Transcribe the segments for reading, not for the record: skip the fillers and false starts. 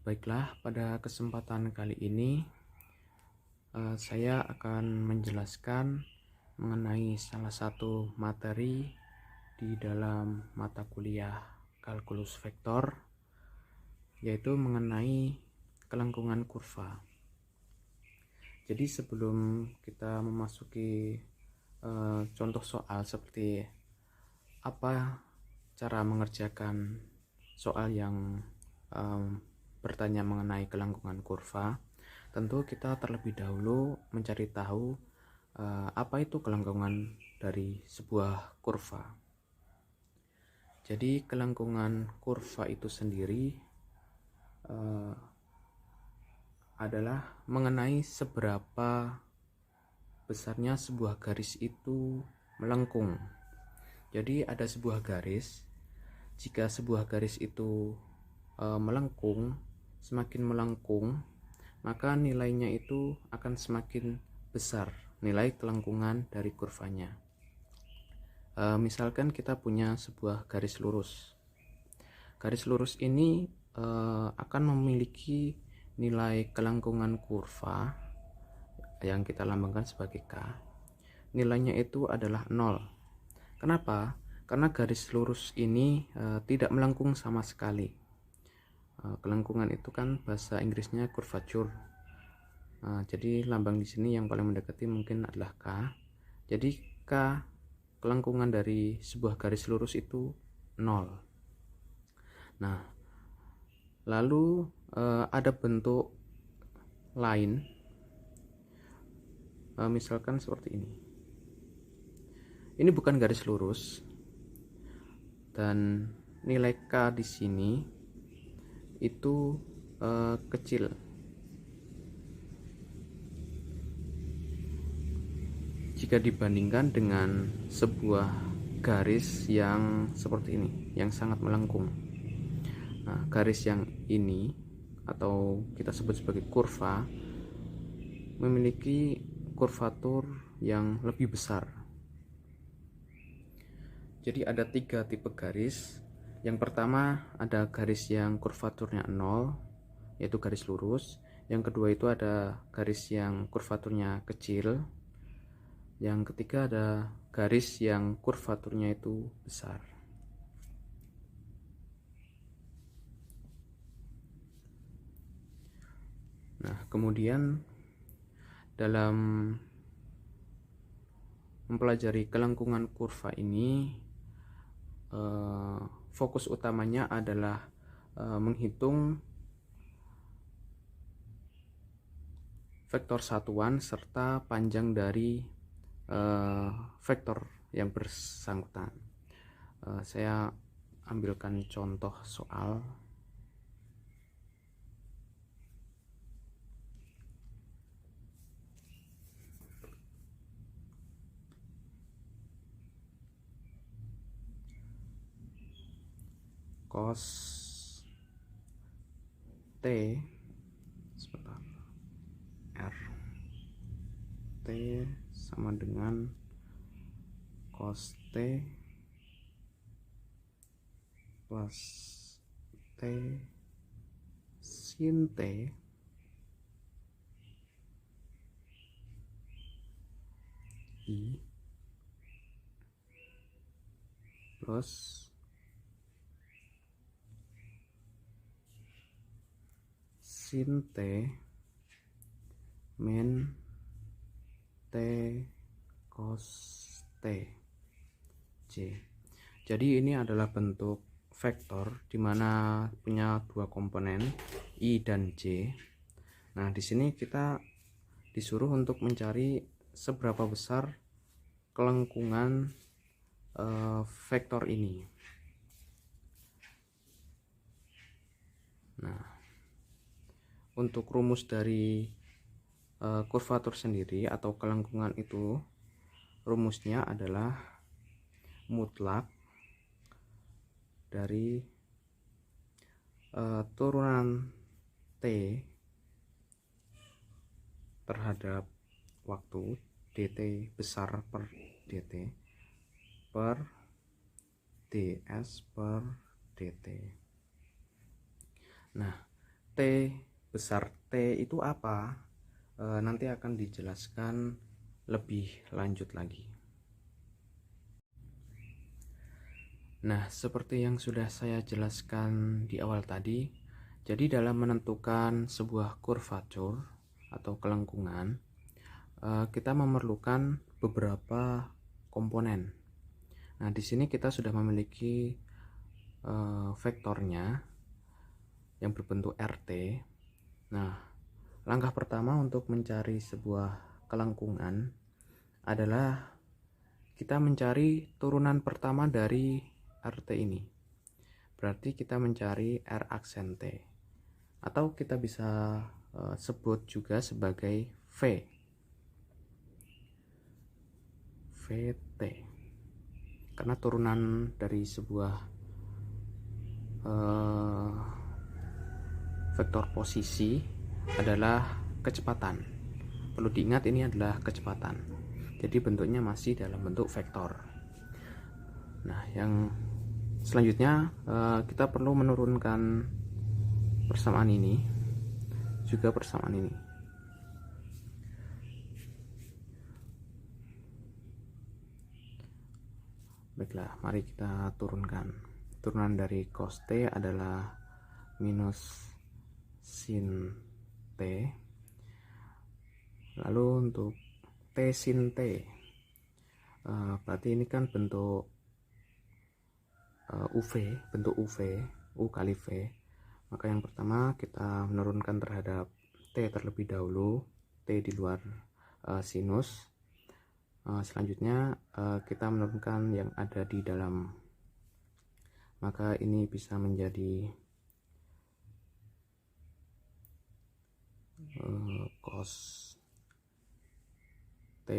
Baiklah, pada kesempatan kali ini saya akan menjelaskan mengenai salah satu materi di dalam mata kuliah kalkulus vektor, yaitu mengenai kelengkungan kurva. Jadi sebelum kita memasuki contoh soal seperti apa cara mengerjakan soal yang bertanya mengenai kelengkungan kurva, tentu kita terlebih dahulu mencari tahu apa itu kelengkungan dari sebuah kurva. Jadi kelengkungan kurva itu sendiri adalah mengenai seberapa besarnya sebuah garis itu melengkung. Jadi ada sebuah garis, jika sebuah garis itu melengkung, semakin melengkung, maka nilainya itu akan semakin besar, nilai kelengkungan dari kurvanya. Misalkan kita punya sebuah garis lurus. Garis lurus ini akan memiliki nilai kelengkungan kurva yang kita lambangkan sebagai K. Nilainya itu adalah 0. Kenapa? Karena garis lurus ini tidak melengkung sama sekali. Kelengkungan itu kan bahasa Inggrisnya curvature. Jadi lambang di sini yang paling mendekati mungkin adalah K. Jadi K, kelengkungan dari sebuah garis lurus itu 0. Nah, lalu ada bentuk lain, misalkan seperti ini. Ini bukan garis lurus, dan nilai K di sini itu kecil. Jika dibandingkan dengan sebuah garis yang seperti ini, yang sangat melengkung. Nah, garis yang ini atau kita sebut sebagai kurva memiliki kurvatur yang lebih besar. Jadi ada 3 tipe garis. Yang pertama ada garis yang kurvaturnya 0, yaitu garis lurus. Yang kedua itu ada garis yang kurvaturnya kecil. Yang ketiga ada garis yang kurvaturnya itu besar. Nah, kemudian dalam mempelajari kelengkungan kurva ini, fokus utamanya adalah menghitung vektor satuan serta panjang dari vektor yang bersangkutan. Saya ambilkan contoh soal. Cos T R T sama dengan cos T plus T sin T I plus sin T min T cos T J. Jadi ini adalah bentuk vektor di mana punya 2 komponen I dan J. Nah, di sini kita disuruh untuk mencari seberapa besar kelengkungan vektor ini. Nah, untuk rumus dari kurvatur sendiri atau kelengkungan itu, rumusnya adalah mutlak dari turunan T terhadap waktu dt besar per dt per ds per dt. Nah, T besar T itu apa? Nanti akan dijelaskan lebih lanjut lagi. Nah, seperti yang sudah saya jelaskan di awal tadi, jadi dalam menentukan sebuah kurvatur atau kelengkungan, kita memerlukan beberapa komponen. Nah, di sini kita sudah memiliki vektornya yang berbentuk RT. Nah, langkah pertama untuk mencari sebuah kelengkungan adalah kita mencari turunan pertama dari RT ini. Berarti kita mencari R aksen T, atau kita bisa sebut juga sebagai VT, karena turunan dari sebuah vektor posisi adalah kecepatan. Perlu diingat ini adalah kecepatan, jadi bentuknya masih dalam bentuk vektor. Nah, yang selanjutnya kita perlu menurunkan persamaan ini, juga persamaan ini. Baiklah, mari kita turunkan. Turunan dari cos T adalah minus sin T. Lalu untuk T sin T, berarti ini kan bentuk UV, bentuk UV, U kali V. Maka yang pertama kita menurunkan terhadap T terlebih dahulu, T di luar sinus. Selanjutnya kita menurunkan yang ada di dalam, maka ini bisa menjadi cos T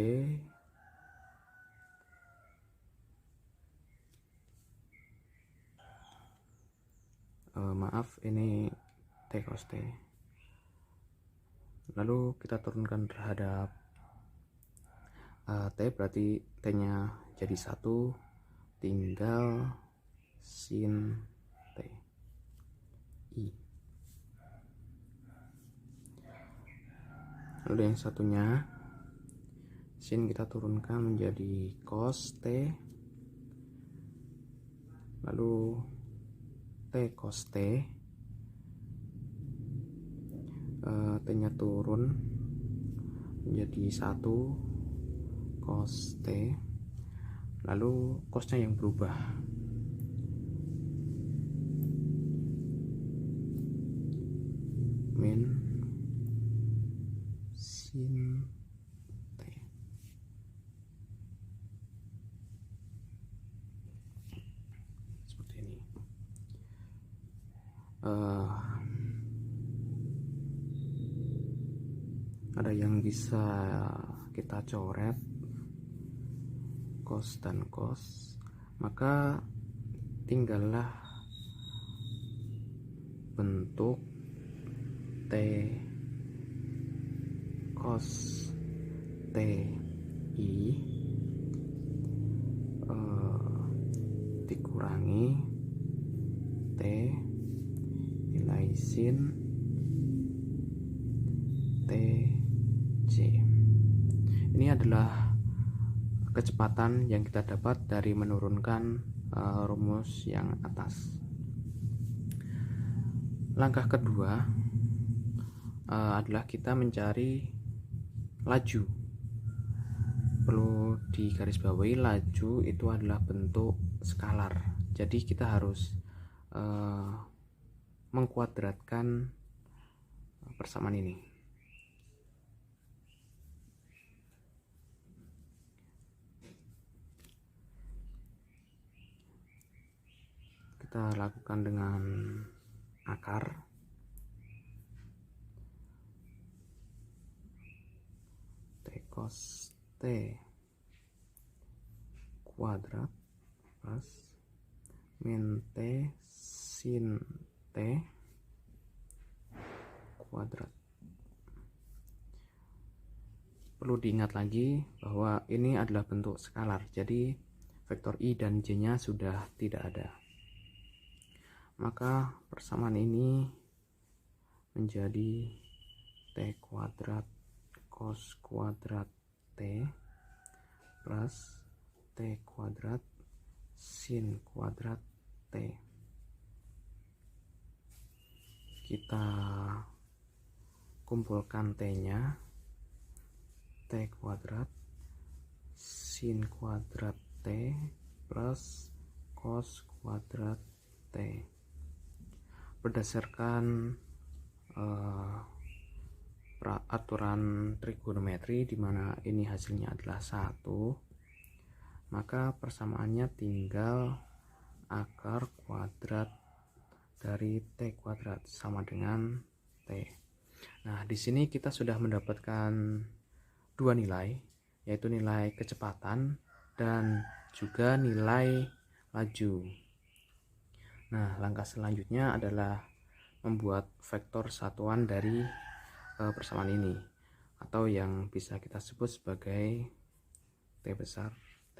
maaf, ini T cos T. Lalu kita turunkan terhadap T, berarti T nya jadi 1, tinggal sin T I. Lalu yang satunya sin kita turunkan menjadi cos T, lalu T cos T, T nya turun menjadi 1 cos T, lalu cosnya yang berubah min sin T. Seperti ini. Ada yang bisa kita coret cos dan cos, maka tinggallah bentuk T cos T I dikurangi T nilai sin T J. Ini adalah kecepatan yang kita dapat dari menurunkan rumus yang atas. Langkah kedua adalah kita mencari laju. Perlu digarisbawahi, laju itu adalah bentuk skalar. Jadi kita harus mengkuadratkan persamaan ini. Kita lakukan dengan akar. T cos T kuadrat plus min T sin T kuadrat. Perlu diingat lagi bahwa ini adalah bentuk skalar, jadi vektor I dan J nya sudah tidak ada. Maka persamaan ini menjadi T kuadrat cos kuadrat T plus T kuadrat sin kuadrat T. Kita kumpulkan T-nya, T kuadrat sin kuadrat T plus cos kuadrat T. Berdasarkan aturan trigonometri di mana ini hasilnya adalah 1, maka persamaannya tinggal akar kuadrat dari T kuadrat sama dengan T. Nah, di sini kita sudah mendapatkan dua nilai, yaitu nilai kecepatan dan juga nilai laju. Nah, langkah selanjutnya adalah membuat vektor satuan dari persamaan ini, atau yang bisa kita sebut sebagai T besar T.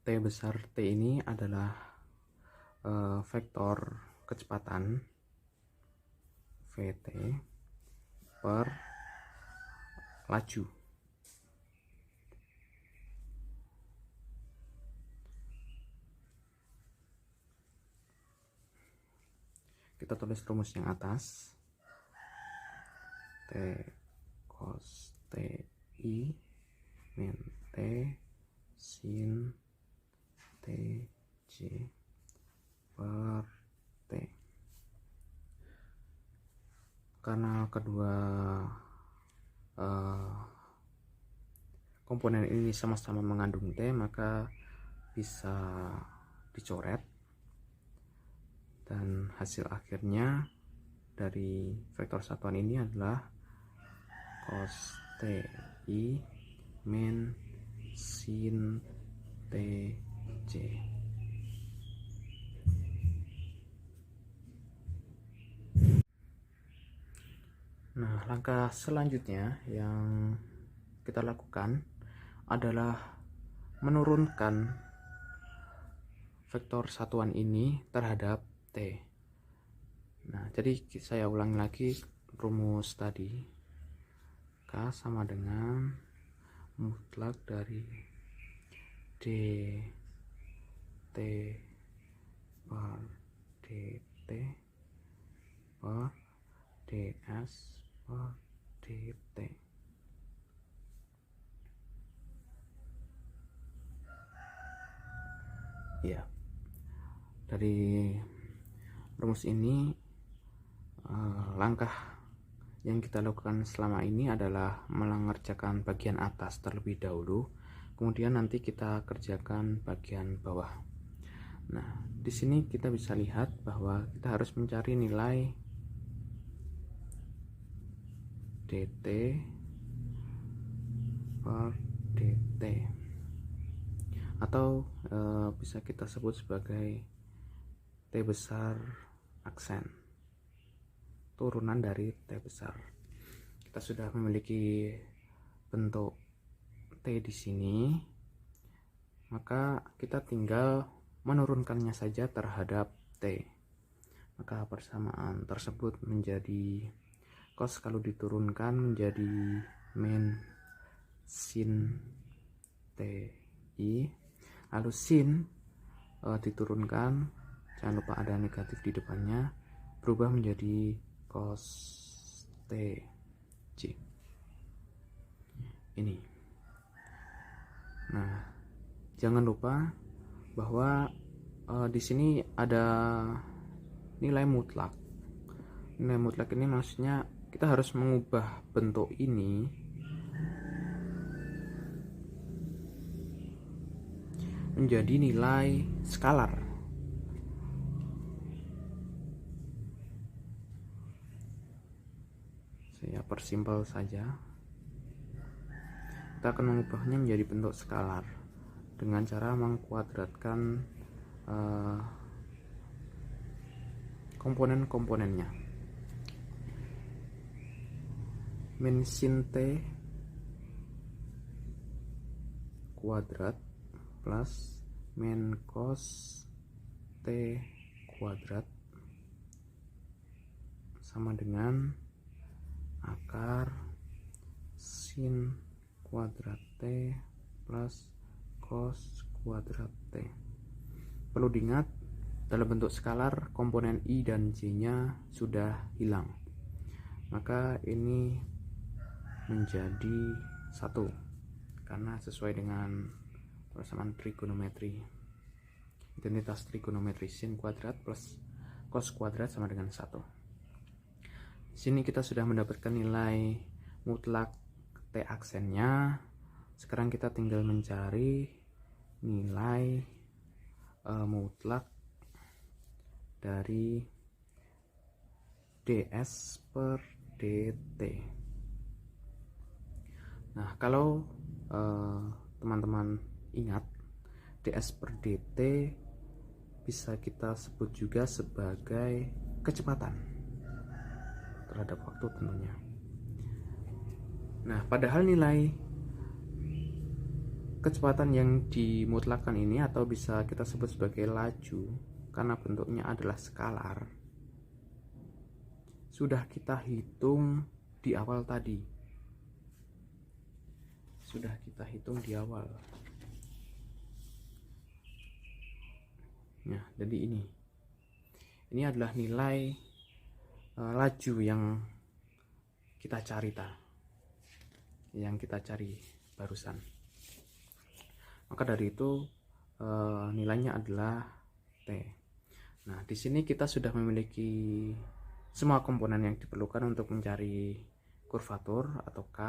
T besar T ini adalah vektor kecepatan Vt per laju. Kita tulis rumus yang atas, T cos Ti min T sin Tj per T. Karena kedua komponen ini sama-sama mengandung T, maka bisa dicoret, dan hasil akhirnya dari vektor satuan ini adalah cos Ti min sin Tj. Nah, langkah selanjutnya yang kita lakukan adalah menurunkan vektor satuan ini terhadap T. Nah, jadi saya ulangi lagi rumus tadi. K sama dengan mutlak dari dt per dt per ds per dt. Ya, dari rumus ini langkah yang kita lakukan selama ini adalah mengerjakan bagian atas terlebih dahulu, kemudian nanti kita kerjakan bagian bawah. Nah, di sini kita bisa lihat bahwa kita harus mencari nilai dt per dt, atau bisa kita sebut sebagai T besar aksen, turunan dari T besar. Kita sudah memiliki bentuk T di sini, maka kita tinggal menurunkannya saja terhadap T. Maka persamaan tersebut menjadi cos kalau diturunkan menjadi min sin Ti, lalu sin diturunkan, jangan lupa ada negatif di depannya, berubah menjadi cos Tj. Ini. Nah, jangan lupa bahwa di sini ada nilai mutlak. Nilai mutlak ini maksudnya kita harus mengubah bentuk ini menjadi nilai skalar. Saya persimpel saja. Kita akan mengubahnya menjadi bentuk skalar dengan cara mengkuadratkan komponen-komponennya. min sin T kuadrat plus min cos T kuadrat sama dengan akar sin kuadrat T plus cos kuadrat T. Perlu diingat, dalam bentuk skalar komponen I dan J nya sudah hilang, maka ini menjadi 1 karena sesuai dengan persamaan trigonometri. Identitas trigonometri sin kuadrat plus cos kuadrat sama dengan 1. Di sini kita sudah mendapatkan nilai mutlak T aksennya. Sekarang kita tinggal mencari nilai mutlak dari ds per dt. Nah, kalau teman-teman ingat, ds per dt bisa kita sebut juga sebagai kecepatan terhadap waktu tentunya. Nah, padahal nilai kecepatan yang dimutlakan ini atau bisa kita sebut sebagai laju karena bentuknya adalah skalar, sudah kita hitung di awal tadi. Nah, jadi ini adalah nilai laju yang kita cari barusan. Maka dari itu nilainya adalah T. Nah, di sini kita sudah memiliki semua komponen yang diperlukan untuk mencari kurvatur atau K.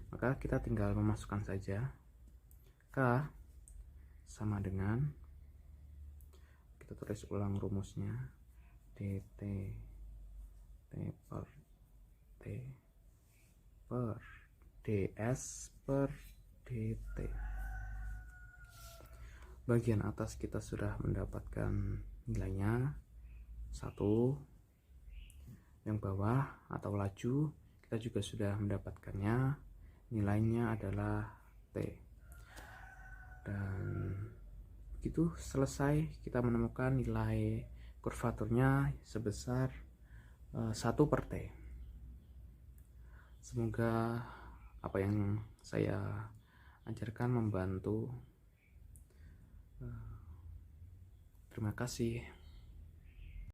Maka kita tinggal memasukkan saja K sama dengan, kita tulis ulang rumusnya, dt T per T per ds per dt. Bagian atas kita sudah mendapatkan nilainya 1. Yang bawah atau laju kita juga sudah mendapatkannya, nilainya adalah T. Dan begitu selesai, kita menemukan nilai kurvaturnya sebesar 1 per T. Semoga apa yang saya ajarkan membantu. Terima kasih.